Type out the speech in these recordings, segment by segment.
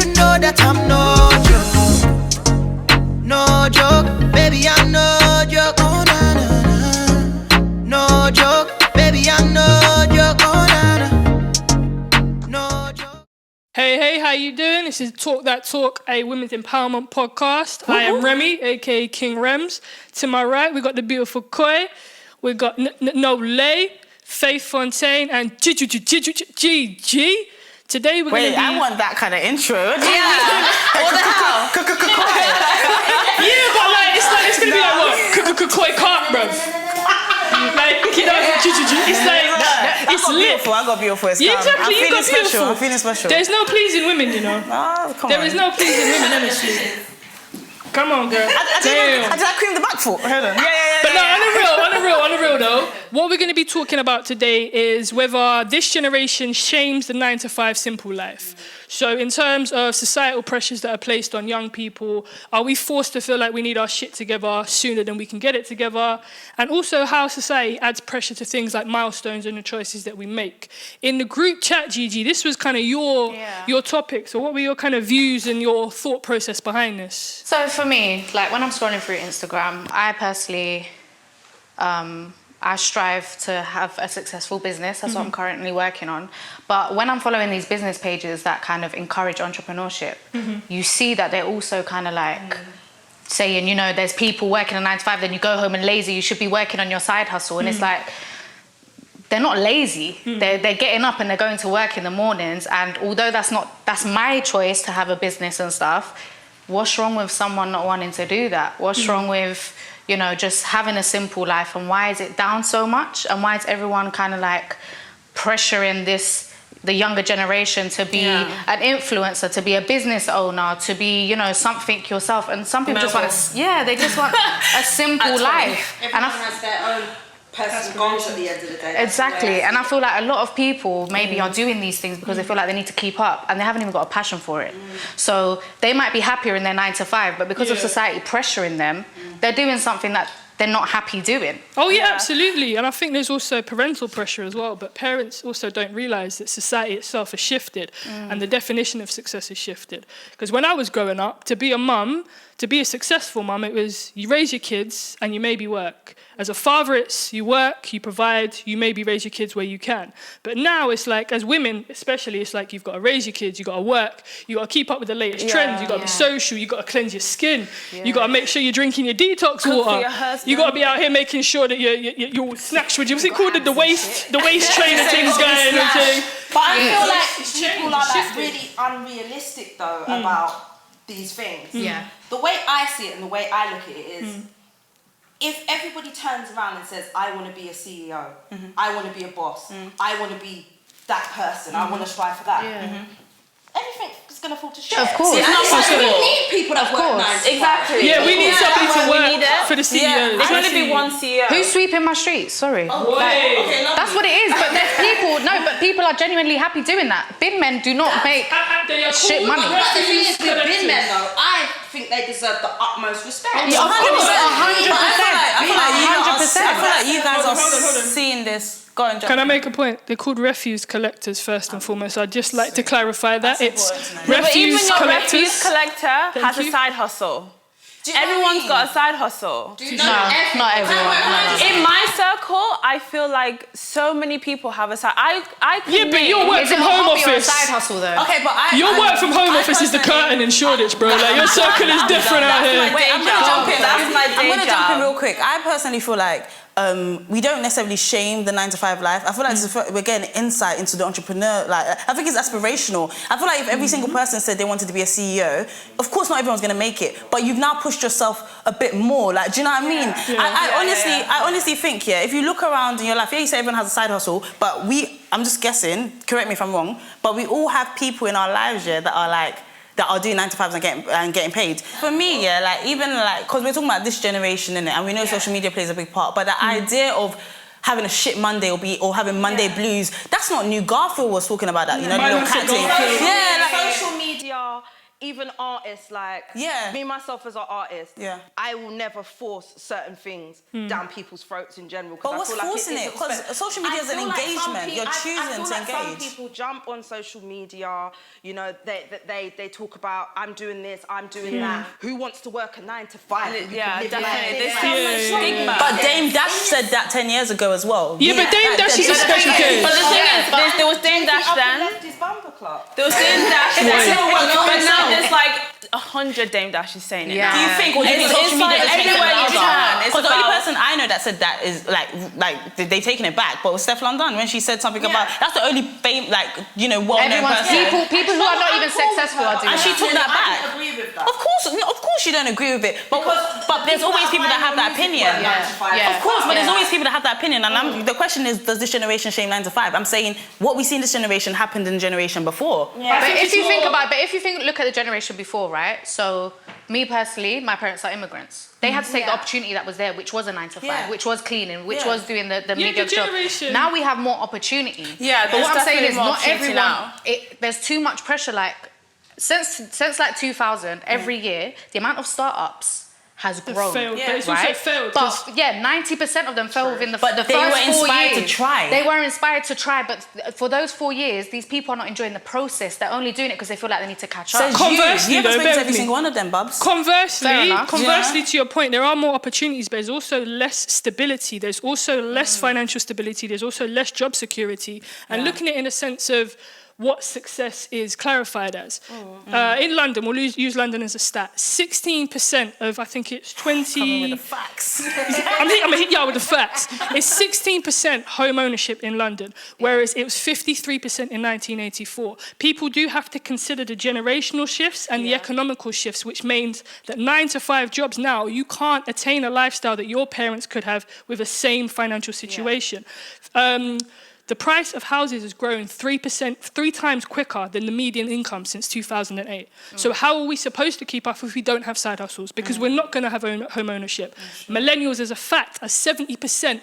you know that I'm no joke. No joke, baby, I'm no joke. Oh, na, na, na. No joke, baby, I'm no joke. Oh, na, na. No joke. Hey, how you doing? This is Talk That Talk, a women's empowerment podcast. I am Remy, aka King Rems. To my right, we got the beautiful Koi. We got Nolay, Faith Fontaine, and Gigi. Today we're going to be... I want that kind of intro. What the hell? Yeah, but like, it's going to be like what? Koi cart, bruv. Like, you know, it's like... It's lit. I got beautiful. Yeah, exactly, you got beautiful. I'm feeling special. There's no pleasing women, you know. Oh, come on. There is no pleasing women, honestly. Come on, girl. Did I cream the back foot? Hold on. Yeah. But no, on the real though, what we're going to be talking about today is whether this generation shames the 9-to-5 simple life. So in terms of societal pressures that are placed on young people, are we forced to feel like we need our shit together sooner than we can get it together? And also how society adds pressure to things like milestones and the choices that we make. In the group chat, Gigi, this was kind of your topic. So what were your kind of views and your thought process behind this? So for me, like when I'm scrolling through Instagram, I personally, I strive to have a successful business. That's what I'm currently working on. But when I'm following these business pages that kind of encourage entrepreneurship, you see that they're also kind of like saying, you know, there's people working a 9-to-5, then you go home and lazy, you should be working on your side hustle. And it's like, they're not lazy. They're getting up and they're going to work in the mornings. And although that's my choice to have a business and stuff, what's wrong with someone not wanting to do that? What's wrong with, you know, just having a simple life? And why is it down so much? And why is everyone kind of like pressuring the younger generation to be an influencer, to be a business owner, to be, you know, something yourself? And some people just want to, they just want a simple life. Everyone has their own personal goals at the end of the day. Exactly. And I feel like a lot of people maybe are doing these things because they feel like they need to keep up and they haven't even got a passion for it. So they might be happier in their 9-to-5, but because of society pressuring them, they're doing something that they're not happy doing. Oh yeah, absolutely. And I think there's also parental pressure as well, but parents also don't realise that society itself has shifted and the definition of success has shifted. Because when I was growing up, to be a mum, to be a successful mum, it was you raise your kids and you maybe work. As a father, it's you work, you provide, you maybe raise your kids where you can. But now it's like, as women especially, it's like you've got to raise your kids, you've got to work, you've got to keep up with the latest trends, you've got to be social, you've got to cleanse your skin, you've got to make sure you're drinking your detox water, you've got to be out here making sure that you're snatched with, what's it called, the waist trainer things going and thing. But I feel like people are like really unrealistic though about these things. The way I see it and the way I look at it is, if everybody turns around and says, I want to be a CEO, I want to be a boss, I want to be that person, I want to strive for that, everything is going to fall to shit. Of course. It's not possible. We need people that work 9 to 5. Exactly. Yeah, we need somebody to work for the CEOs. There's going to be one CEO. Who's sweeping my streets? Sorry. That's what it is. But there's people are genuinely happy doing that. Bin men do not make shit money. But the thing is with bin men though, I think they deserve the utmost respect. 100%. I feel like you guys are seeing this. Go on, John. Can I make a point? They're called refuse collectors first and foremost. I'd just like to clarify that. It's refuse collectors. Refuse collector has a side hustle. Everyone's got a side hustle. Not everyone. In my circle, I feel like so many people have a side. But your work from home office. Side hustle though. Okay, but Your work from home office is the curtain in Shoreditch, bro. Like your circle is different out here. Wait, I'm going to jump in real quick. I personally feel like we don't necessarily shame the 9-to-5 life. I feel like we're getting insight into the entrepreneur. Like, I think it's aspirational. I feel like if every single person said they wanted to be a CEO, of course not everyone's going to make it, but you've now pushed yourself a bit more. Like, do you know what I mean? I honestly think, if you look around in your life, you say everyone has a side hustle, but I'm just guessing, correct me if I'm wrong, but we all have people in our lives, that are like, that are doing 9-to-5s and getting paid. For me, because we're talking about this generation, innit, and we know social media plays a big part, but the idea of having a shit Monday or having Monday blues, that's not new. Garfield was talking about that, the little cat thing. Social media even artists, like me myself as an artist, I will never force certain things down people's throats in general. But what's forcing it? Because social media is an engagement. You're choosing to engage. Some people jump on social media, you know, they talk about, I'm doing this, I'm doing that. Who wants to work a 9 to 5? Yeah, definitely. There's so much stigma. But Dame Dash said that 10 years ago as well. Yeah, but Dame Dash is a special case. But the thing is, there was Dame Dash then. There was Dame Dash then. But now there's like 100 Dame Dashes saying it. Do you think, or do you think social media just makes it louder? Because the only person I know that said that is like they've taken it back. But it was Steph London when she said something about, that's the only fame, like, you know, well-known person. People who are not even successful are doing that. And she took that back. I don't agree with that. Of course you don't agree with it. But there's always people that have that opinion. Of course, but there's always people that have that opinion. And the question is, does this generation shame 9 to 5? I'm saying what we see in this generation happened in the generation before. Yeah. But if you look at the generation before, right? So me personally, my parents are immigrants. They had to take the opportunity that was there, which was a 9 to 5, which was cleaning, which was doing the medium job. Now we have more opportunity. Yeah, but what I'm saying is not everyone. There's too much pressure. Like since like 2000, every year the amount of startups has grown. Failed, but it's also failed. But 90% of them fell within the first 4 years. But they were inspired to try. They were inspired to try, but for those 4 years, these people are not enjoying the process. They're only doing it because they feel like they need to catch up. Conversely, you haven't spoken to every single one of them, Bubs. Conversely to your point, there are more opportunities, but there's also less stability. There's also less financial stability. There's also less job security. And looking at it in a sense of what success is clarified as. In London, we'll use London as a stat, 16% of, I think it's 20... Coming with the facts. I'm going to hit y'all with the facts. It's 16% home ownership in London, whereas it was 53% in 1984. People do have to consider the generational shifts and the economical shifts, which means that 9 to 5 jobs now, you can't attain a lifestyle that your parents could have with the same financial situation. The price of houses has grown 3 times quicker than the median income since 2008. So how are we supposed to keep up if we don't have side hustles? Because we're not going to have home ownership. Millennials, as a fact, are 70%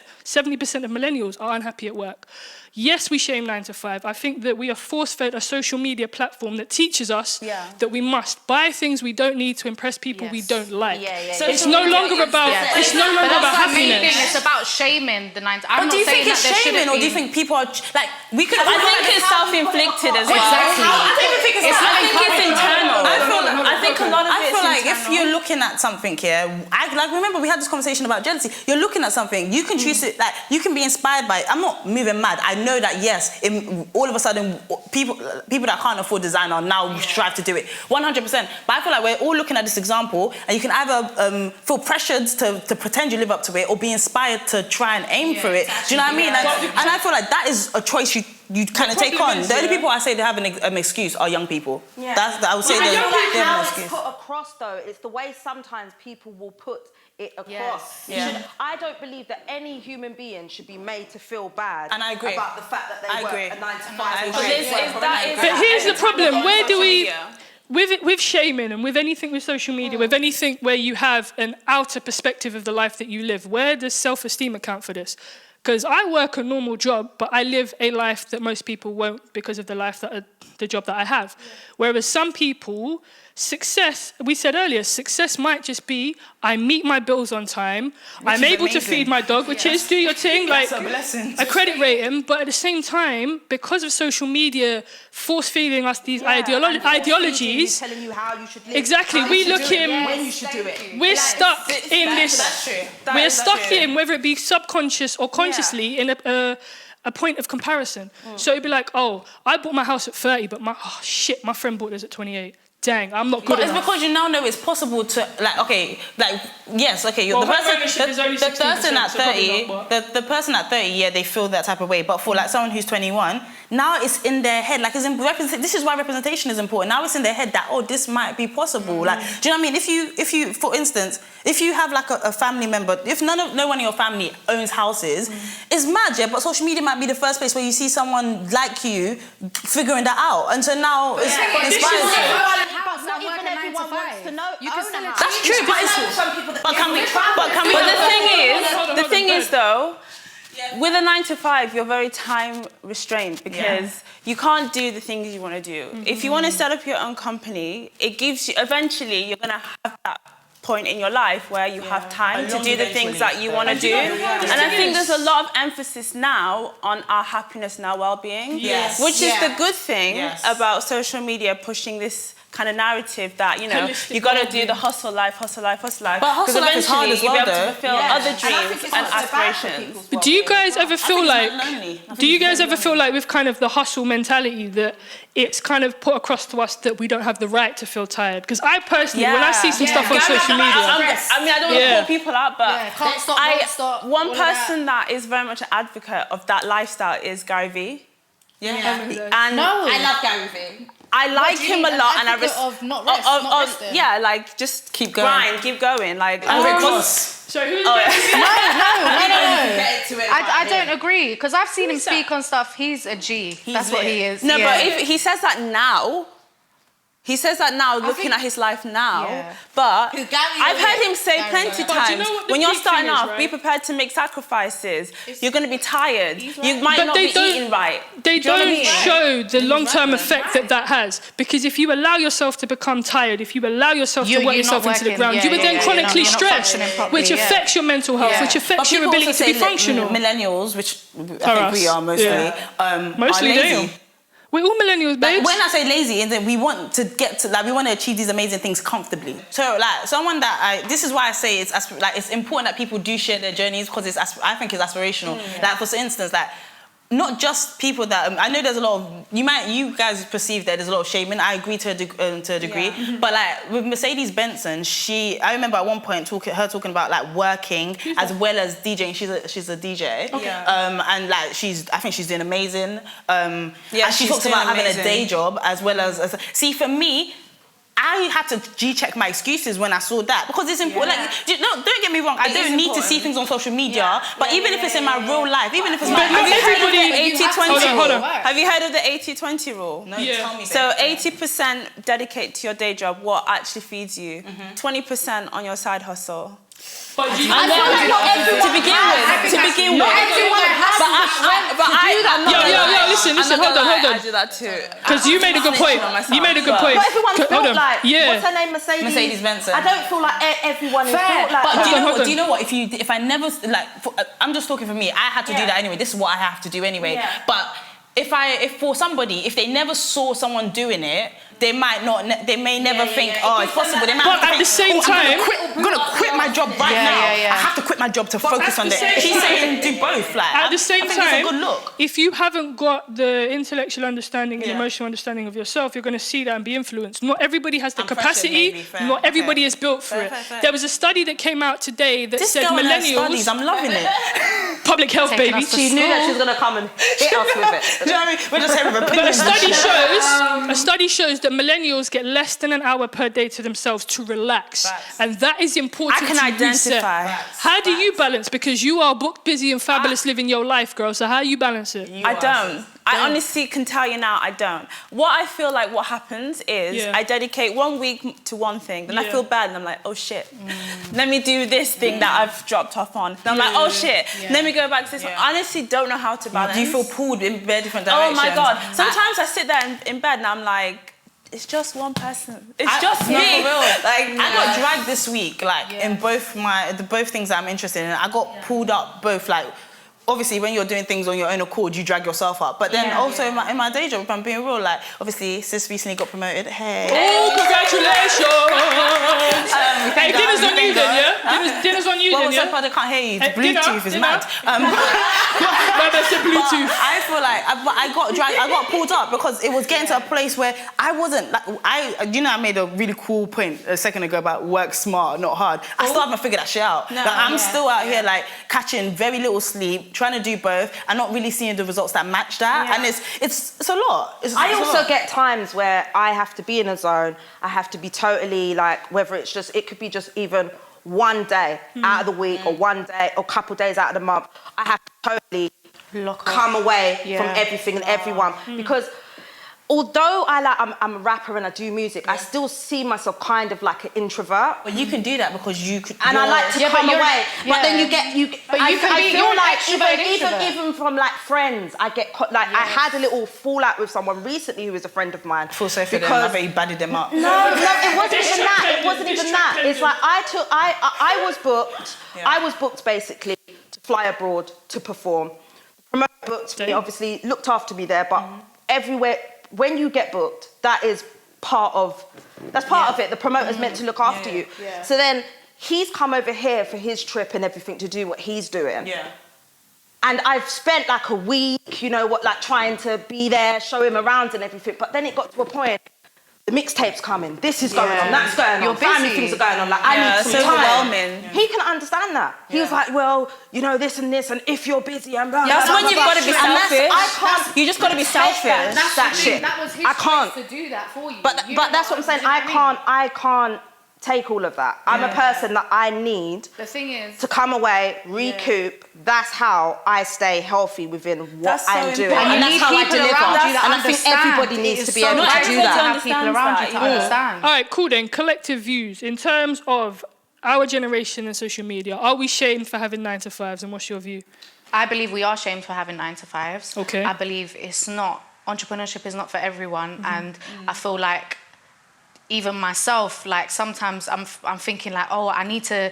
of millennials are unhappy at work. Yes, we shame 9 to 5. I think that we are force-fed a social media platform that teaches us that we must buy things we don't need to impress people we don't like. So it's no longer about happiness. It's about shaming the 9 to 5. But do you think it's shaming, or do you think people are like we could? I think it's self-inflicted as well. Exactly. I don't even think it's internal. I think a lot of it. I feel like if you're looking at something here, remember we had this conversation about jealousy. You're looking at something, you can choose it. Like you can be inspired by it. I'm not moving mad. I know that all of a sudden people that can't afford designer now strive to do it 100%. But I feel like we're all looking at this example, and you can either feel pressured to pretend you live up to it, or be inspired to try and aim for it. Do you know what I mean? And I feel like that is a choice you kind of take on. The only people I say they have an excuse are young people. I would say they have an excuse. Put across though, it's the way sometimes people will put it across. I don't believe that any human being should be made to feel bad about the fact that they work a 9 to 5. But here's the problem: where do we? With shaming and with anything with social media, with anything where you have an outer perspective of the life that you live, where does self-esteem account for this? Because I work a normal job, but I live a life that most people won't because of the job that I have. Whereas some people, success, we said earlier, success might just be, I meet my bills on time, I'm able to feed my dog, which is do your thing, like a credit rating, but at the same time, because of social media force-feeding us these ideologies, telling you how you should live, exactly, we look in, when you should do it. We're stuck in this, we're stuck in, whether it be subconscious or consciously, in a point of comparison. So it'd be like, oh, I bought my house at 30, but my friend bought this at 28. Dang, I'm not good enough. It's because you now know it's possible to, you're the person at 30, the person at 30, they feel that type of way. But for like someone who's 21, now it's in their head. Like, this is why representation is important. Now it's in their head that, oh, this might be possible. Like, do you know what I mean? If you, for instance, if you have like a family member, if no one in your family owns houses, it's mad, but social media might be the first place where you see someone like you figuring that out. And so now it's inspires you. Not even everyone wants to know. That's true, but the thing is though, with a 9 to 5, you're very time restrained because you can't do the things you want to do. If you want to set up your own company, it gives you, eventually you're going to have that point in your life where you have time to do the things that you want to do. And I think there's a lot of emphasis now on our happiness and our well-being, which is the good thing about social media pushing this kind of narrative that, you know, you got to do the hustle life. But hustle life is hard as well, you'll be able to fulfill other dreams and aspirations. But do you guys ever feel like... Do you guys ever feel like with kind of the hustle mentality that it's kind of put across to us that we don't have the right to feel tired? Because I personally, when I see some stuff on social media... I mean, I don't want to call people out, but can't stop, won't stop, one person that is very much an advocate of that lifestyle is Gary Vee. And I love Gary Vee. I like him a lot, and I resting. like just keep going, grind, keep going, like. So who's No. I don't agree because I've seen him speak on stuff. He's a G. That's what he is. No, but if he says that now. He says that now, looking at his life now. But I've heard him say plenty times, when you're starting off, be prepared to make sacrifices. You're going to be tired. You might not be eating right. They don't show the long-term effect that has. Because if you allow yourself to become tired, if you allow yourself to work yourself into the ground, you are then chronically stressed, which affects your mental health, which affects your ability to be functional. Millennials, which I think we are mostly, mostly are lazy. We're all millennials, babes. When I say lazy, is that we want to get to, like, we want to achieve these amazing things comfortably. So, like, someone that this is why I say it's important that people do share their journeys, because I think it's aspirational. Like, for instance, like, not just people that I know there's a lot of you guys perceive that there's a lot of shaming. I agree to a degree, but like with Mercedes Benson, I remember at one point her talking about like working as well as DJing. She's a DJ, and like I think she's doing amazing. And she talks about having a day job as well as see, for me, I had to G-check my excuses when I saw that, because it's important. Like, don't get me wrong, I don't need to see things on social media, but even if it's in my real life, even if it's my... Have you heard of the 80-20 rule? Have you heard of the 80-20 rule? No, tell me. So 80% dedicate to your day job, what actually feeds you. 20% on your side hustle. But to begin with. Listen, hold on. I do that too. Because you made a good point. But everyone's built like, what's her name, Mercedes Benson. I don't feel like everyone is built like that. But do you know what? If I never, like, I'm just talking for me, I had to do that anyway. This is what I have to do anyway. Yeah. But if for somebody, if they never saw someone doing it, they may never think, it's possible. They might but at the same time, I'm gonna quit my job now. I have to quit my job to focus on it. She's saying do both. Like, at the same time, it's a good look. If you haven't got the intellectual understanding and emotional understanding of yourself, you're going to see that and be influenced. Not everybody has the capacity. Not everybody is built for it. There was a study that came out today that said millennials. I'm loving it. Public health, baby. She knew that she was going to come and hit us with it. Do you know what I mean? We're just here with opinions. But a study shows that millennials get less than an hour per day to themselves to relax. And that is important. I can identify. How do you balance? Because you are booked, busy and fabulous living your life, girl. So how you balance it? I don't. I honestly can tell you now, I don't. What I feel like what happens is I dedicate 1 week to one thing, then I feel bad and I'm like, oh shit, let me do this thing that I've dropped off on. Then I'm like, oh shit, let me go back to this one. I honestly don't know how to balance. Do you feel pulled in very different directions? Oh my God. Sometimes I sit there in bed and I'm like, it's just one person. It's just me. I got dragged this week, like in both things that I'm interested in. I got pulled up both, like, obviously when you're doing things on your own accord, you drag yourself up. But then also in my day job, if I'm being real, like, obviously sis recently got promoted. Hey. Oh, congratulations! Hey, dinner's on you then, yeah? Dinner's on you then, yeah? Well, I can't hear you. The Bluetooth is mad. Bluetooth. I feel like I got dragged, I got pulled up because it was getting to a place where I wasn't, like, I made a really cool point a second ago about work smart, not hard. I still haven't figured that shit out. I'm still out here, like, catching very little sleep, trying to do both and not really seeing the results that match that. And it's a lot. I also get times where I have to be in a zone. I have to be totally, like, whether it's just, it could be just even one day out of the week or one day or a couple days out of the month. I have to totally come away from everything and everyone because although I'm a rapper and I do music, I still see myself kind of like an introvert. But you can do that because you could. And I like to come away. But then I feel like even from like friends, I get I had a little fallout with someone recently who was a friend of mine. I feel so for them. I bet you badded them up. No, it wasn't even that. It wasn't even that. It's like I was booked. Yeah. I was booked basically to fly abroad to perform. The promoter booked me, obviously looked after me there, but everywhere. When you get booked, that's part of it. The promoter's meant to look after you. Yeah. So then he's come over here for his trip and everything to do what he's doing. Yeah. And I've spent like a week, trying to be there, show him around and everything. But then it got to a point, the mixtape's coming, this is going on, that's going on, family things are going on, like I need some time. Overwhelming. He can understand that. He was like, well, this and this, and if you're busy and blah, that's blah, when blah, you've blah. got to be selfish. You just got to be selfish. That shit. That was his choice to do that for you. But that's what I'm saying. I can't take all of that. I'm a person that I need the thing is to come away, recoup. That's how I stay healthy within what I'm doing. And that's how I deliver. And I think everybody needs to be able to do that. People around you to understand. All right, cool then. Collective views. In terms of our generation and social media, are we shamed for having 9 to 5s? And what's your view? I believe we are shamed for having 9 to 5s. Okay. I believe entrepreneurship is not for everyone. And I feel like even myself, like sometimes I'm thinking like, oh, I need to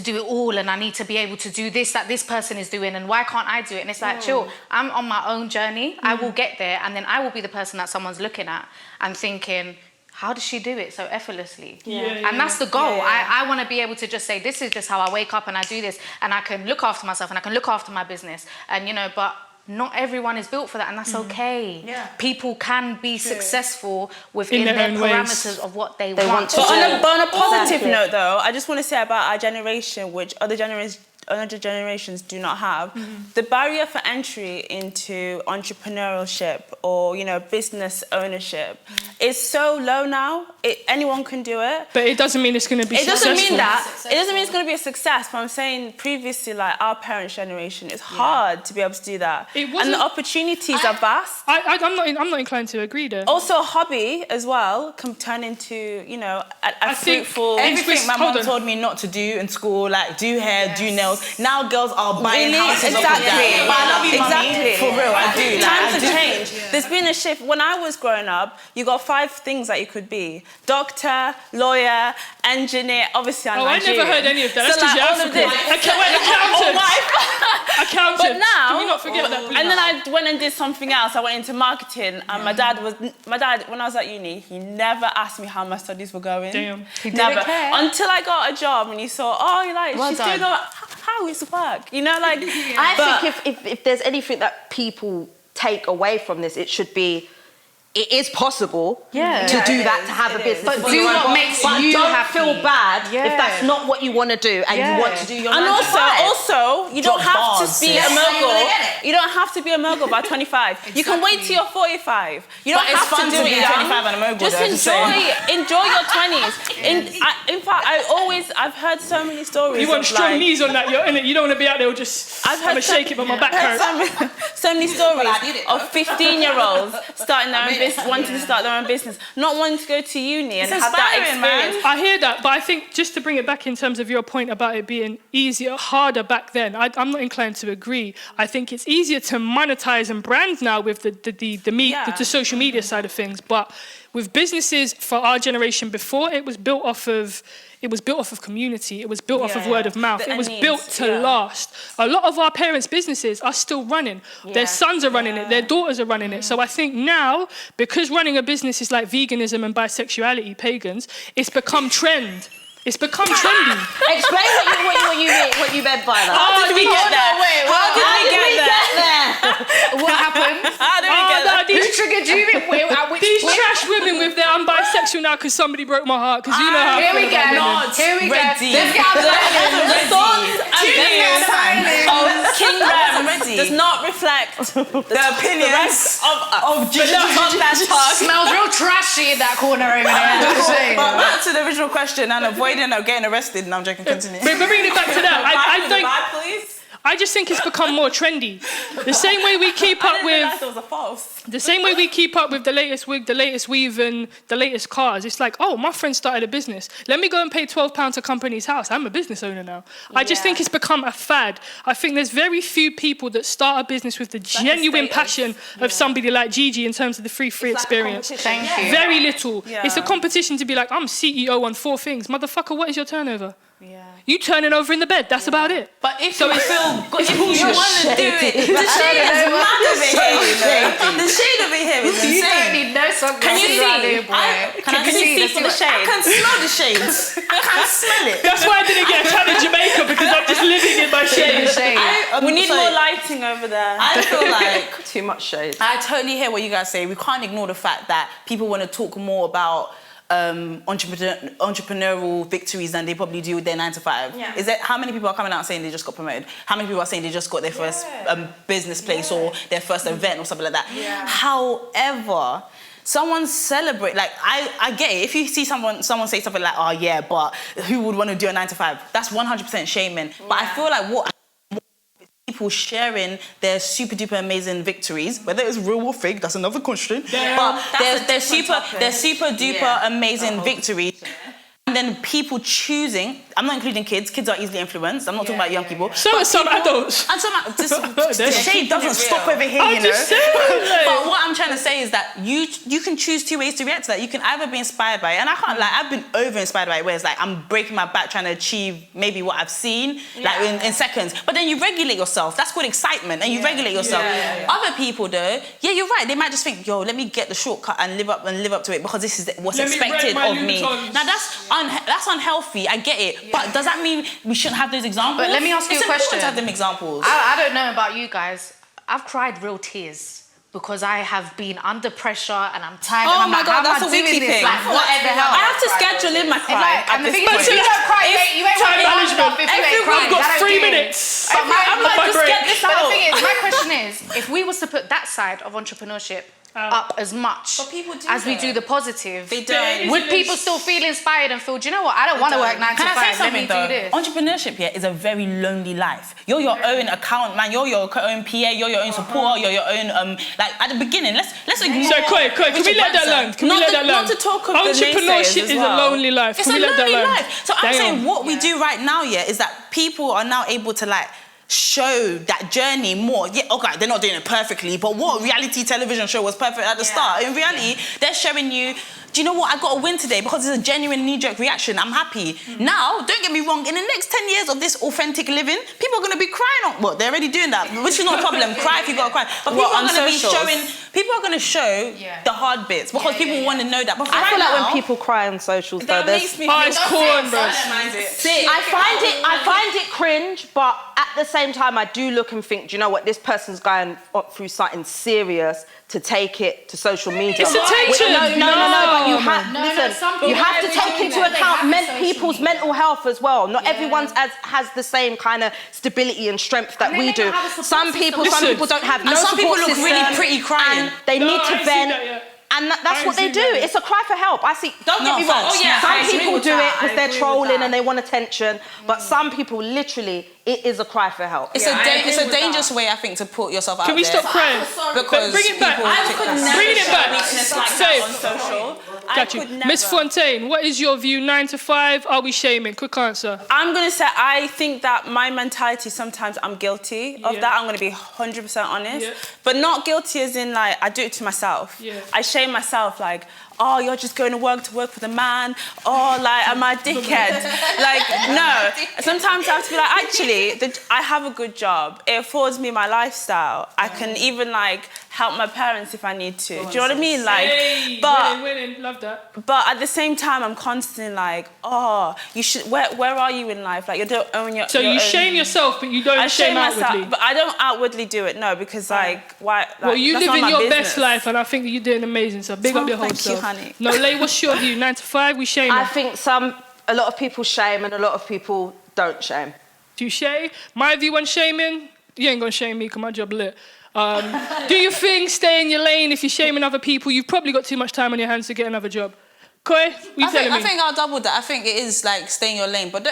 do it all and I need to be able to do this that this person is doing and why can't I do it? And it's like, chill, I'm on my own journey. I will get there and then I will be the person that someone's looking at and thinking, how does she do it so effortlessly? And that's the goal. I want to be able to just say, this is just how I wake up and I do this and I can look after myself and I can look after my business. And, but not everyone is built for that and that's okay. Yeah. People can be successful within their parameters of what they want to do. But on a positive note though, I just want to say about our generation, which other generations do not have, the barrier for entry into entrepreneurship or business ownership is so low now. Anyone can do it. But it doesn't mean it's going to be successful. It doesn't mean it's going to be a success. But I'm saying previously, like our parents' generation, it's hard to be able to do that. And the opportunities are vast. I'm not inclined to agree there. Also, a hobby as well can turn into a fruitful. Everything my mum told me not to do in school, like do hair, do nails. Now girls are buying houses. Exactly. But I love you, mommy. For real, I do. Times have changed. Yeah. There's been a shift. When I was growing up, you got 5 things that you could be: doctor, lawyer, engineer. Obviously, I'm Nigerian. I never heard any of that. That's because you're African. Accountant. But now, can we not forget that? Please? And then I went and did something else. I went into marketing, and my dad, when I was at uni, he never asked me how my studies were going. Damn. He never. Until I got a job, and he saw, she's doing all. How is work? I think if there's anything that people take away from this, it should be, it is possible to do that, to have a business. But do what makes you don't happy. feel bad if that's not what you want to do and you want to do your 9 to 5. And also, you don't have to be a mogul. You don't have to be a mogul by 25. You can wait till you're 45. You don't have to do it at 25 and a mogul. Just enjoy your 20s. In fact, I've heard so many stories. You want strong knees on that, you don't want to be out there just shake it, but my back hurts. So many stories of 15-year-olds starting their own business, wanting to start their own business, not wanting to go to uni and have that experience. I hear that, but I think just to bring it back in terms of your point about it being easier, harder back then, I'm not inclined to agree. I think it's easier to monetize and brand now with the social media side of things, but with businesses for our generation before, it was built off of community. It was built off of word of mouth. It was built to last. A lot of our parents' businesses are still running. Their sons are running it. Their daughters are running it. So I think now, because running a business is like veganism and bisexuality, pagans, it's become trend. It's become trendy. Explain what you meant by that. How did we get there? How did we get there? What happened? How did we get there? Who triggered you? These trash women with their I'm bisexual now because somebody broke my heart. Because you know how. Here we go. Here we go. Let's get the thoughts and feelings of King Rem does not reflect the opinions of Smells real trashy in that corner over there. But back to the original question and avoiding getting arrested. No, I'm joking. Continue. But bringing it back to that, I think. Please. I just think it's become more trendy. The same way we keep up with... it was a false. The same way we keep up with the latest wig, the latest weave, and the latest cars. It's like, oh, my friend started a business. Let me go and pay £12 to company's house. I'm a business owner now. I just think it's become a fad. I think there's very few people that start a business with the genuine passion of somebody like Gigi in terms of the free experience. Thank you. Very little. Yeah. It's a competition to be like, I'm CEO on 4 things. Motherfucker, what is your turnover? Yeah. You turning over in the bed, that's about it. But if so you feel good, if you want to do it, the shade is mad over here. The shade over here is insane. You don't need no sunglasses. Can you see? Can you see from the shade? I can smell the shades. I can smell it. That's why I didn't get a tan in Jamaica, because I'm just living in my shade. We need more lighting over there. I feel like too much shade. I totally hear what you guys say. We can't ignore the fact that people want to talk more about entrepreneurial victories than they probably do with their 9 to 5. Yeah. Is that how many people are coming out saying they just got promoted? How many people are saying they just got their first business place or their first event or something like that? Yeah. However, someone celebrate, like I get it. If you see someone say something like, oh yeah, but who would want to do a 9 to 5? That's 100% shaming. Yeah. But I feel like what people sharing their super duper amazing victories, whether it's real or fake, that's another question. Yeah. But they're super duper amazing victories. And then people choosing, I'm not including kids are easily influenced, I'm not talking about young people. So are some adults. And the shade doesn't stop over here, you know. But what I'm trying to say is that you can choose 2 ways to react to that. You can either be inspired by it, and I can't I've been over-inspired by it, where it's like I'm breaking my back trying to achieve maybe what I've seen, like in seconds. But then you regulate yourself. That's called excitement, and you regulate yourself. Other people though, you're right, they might just think, yo, let me get the shortcut and live up to it because this is what's expected of me. Now that's unhealthy, I get it. But does that mean we shouldn't have those examples? But let me ask you a question. It's important to have them examples. I don't know about you guys. I've cried real tears because I have been under pressure and I'm tired. Oh and I'm my God, that's a doing wiki this. thing. Like, what the hell? I have to schedule in my cry. And the thing is, you don't cry, you ain't time management. Everyone's got 3 minutes. But I'm like, just get this out. But the thing is, my question is, if we was to put that side of entrepreneurship up as much as we do the positive, they don't. Would people still feel inspired and feel, do you know what, I don't want to work 9 to 5, let me do this. Entrepreneurship is a very lonely life. You're your own account man, you're your own PA, you're your own support, you're your own like at the beginning, let's ignore. So quick, can we let that land? Not to talk of entrepreneurship is a lonely life. It's a lonely life. So I'm saying what we do right now is that people are now able to show that journey more. Yeah, okay, they're not doing it perfectly, but what reality television show was perfect at the start? In reality, they're showing you, do you know what, I got a win today because it's a genuine knee-jerk reaction, I'm happy. Now, don't get me wrong, in the next 10 years of this authentic living, people are going to be crying on, well, they're already doing that, which is not a problem, cry if you got to cry. But people are going to be showing, people are going to show the hard bits because people want to know that. But I feel like when people cry on socials, though, it's corn, bro. I find it cringe, but at the same time, I do look and think, do you know what, this person's going through something serious to take it to social media. It's attention. No, but you have you have to take into account people's mental health as well. Not everyone has the same kind of stability and strength that we do. Some people don't have no support system. And some people look really pretty crying. And they need to vent. And that's what they do. It's a cry for help. I see. Don't get me wrong. Some people do it because they're trolling and they want attention. But some people, literally, it is a cry for help. It's a dangerous way, I think, to put yourself out there. Can we stop crying? Because bring it back. Bring it back. Safe. Got you. Miss Fontaine, what is your view? 9 to 5? Are we shaming? Quick answer. I'm gonna say I think that my mentality, sometimes I'm guilty of that. I'm gonna be 100% honest, but not guilty as in I do it to myself. I shame myself oh, you're just going to work for the man. Oh, am I a dickhead? No. Sometimes I have to be actually, I have a good job. It affords me my lifestyle. I can even help my parents if I need to. Do you know what I mean? Winning. Love that. But at the same time, I'm constantly oh, you should. Where are you in life? You don't own your. So you shame yourself, but you don't shame outwardly. Myself, but I don't outwardly do it. No, because why? Well, you live in your best life, and I think that you're doing amazing. So big up your whole self. Honey. Nolay, what's your view? 9 to 5? We shame. I think a lot of people shame, and a lot of people don't shame. Touche. My view on shaming, you ain't gonna shame me because my job lit. Do your thing, stay in your lane. If you're shaming other people, you've probably got too much time on your hands to get another job. Koi, you telling me? I think I'll double that. I think it is like stay in your lane, but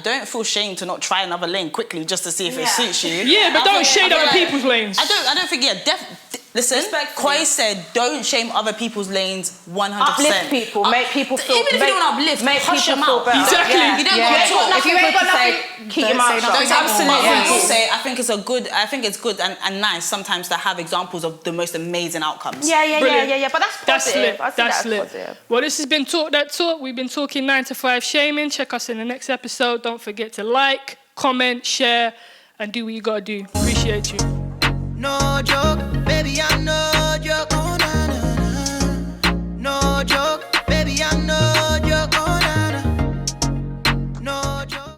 don't feel shame to not try another lane quickly just to see if it suits you. Yeah, but don't shade other people's lanes. I don't think. Listen, Koi said don't shame other people's lanes 100%. Uplift people, make people feel. Even if you don't uplift, make people feel better. Exactly. You don't go to talk. If you ain't got nothing, keep your mouth shut. Absolutely. I will say, I think it's good and nice sometimes to have examples of the most amazing outcomes. Yeah. But that's positive. That's lit. Well, this has been Talk That Talk. We've been talking 9 to 5 shaming. Check us in the next episode. Don't forget to like, comment, share, and do what you gotta do. Appreciate you. No joke, baby, I'm no joke.